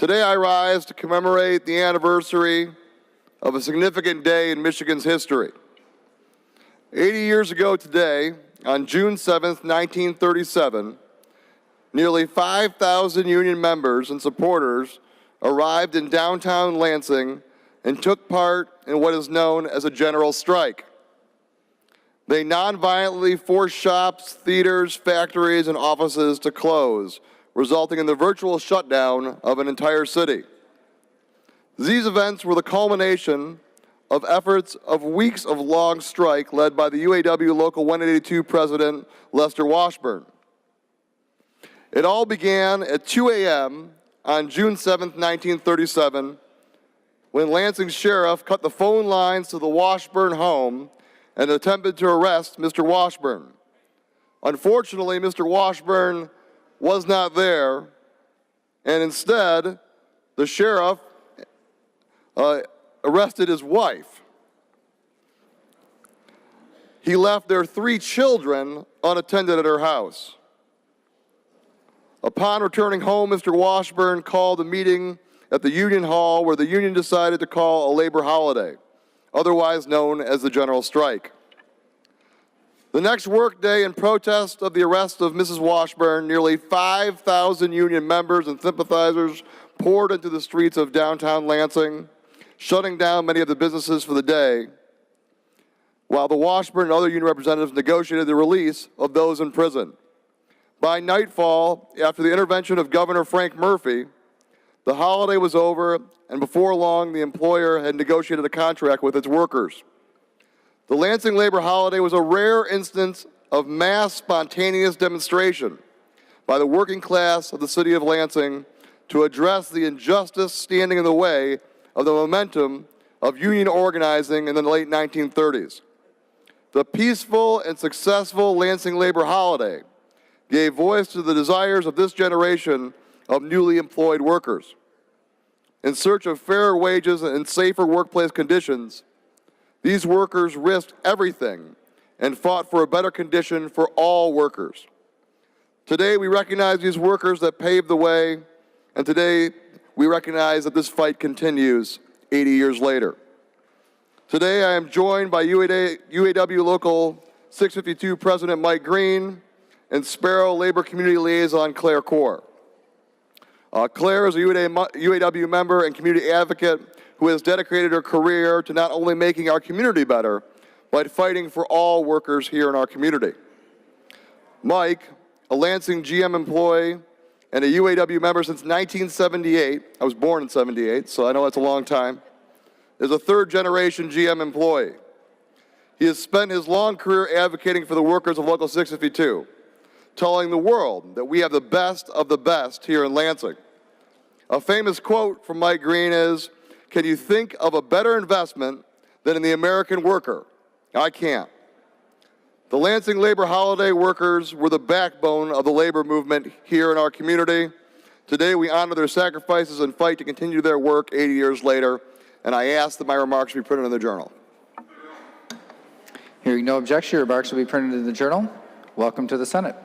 Today I rise to commemorate the anniversary of a significant day in Michigan's history. 80 years ago today, on June 7th, 1937, nearly 5,000 union members and supporters arrived in downtown Lansing and took part in what is known as a general strike. They nonviolently forced shops, theaters, factories, and offices to close, resulting in the virtual shutdown of an entire city. These events were the culmination of efforts of weeks of long strike led by the UAW Local 182 President Lester Washburn. It all began at 2 a.m. on June 7, 1937, when Lansing's sheriff cut the phone lines to the Washburn home and attempted to arrest Mr. Washburn. Unfortunately, Mr. Washburn was not there, and instead, the sheriff arrested his wife. He left their 3 children unattended at her house. Upon returning home, Mr. Washburn called a meeting at the Union Hall where the union decided to call a labor holiday, otherwise known as the general strike. The next workday, in protest of the arrest of Mrs. Washburn, nearly 5,000 union members and sympathizers poured into the streets of downtown Lansing, shutting down many of the businesses for the day, while the Washburn and other union representatives negotiated the release of those in prison. By nightfall, after the intervention of Governor Frank Murphy, the holiday was over, and before long, the employer had negotiated a contract with its workers. The Lansing Labor Holiday was a rare instance of mass spontaneous demonstration by the working class of the city of Lansing to address the injustice standing in the way of the momentum of union organizing in the late 1930s. The peaceful and successful Lansing Labor Holiday gave voice to the desires of this generation of newly employed workers. In search of fairer wages and safer workplace conditions, these workers risked everything and fought for a better condition for all workers. Today we recognize these workers that paved the way, and today we recognize that this fight continues 80 years later. Today I am joined by UAW Local 652 President Mike Green and Sparrow Labor Community Liaison Claire Core. Claire is a UAW member and community advocate who has dedicated her career to not only making our community better, but fighting for all workers here in our community. Mike, a Lansing GM employee and a UAW member since 1978, I was born in '78, so I know that's a long time, is a third-generation GM employee. He has spent his long career advocating for the workers of Local 652, telling the world that we have the best of the best here in Lansing. A famous quote from Mike Green is, "Can you think of a better investment than in the American worker? I can't." The Lansing Labor Holiday workers were the backbone of the labor movement here in our community. Today we honor their sacrifices and fight to continue their work 80 years later, and I ask that my remarks be printed in the Journal. Hearing no objection, your remarks will be printed in the Journal. Welcome to the Senate.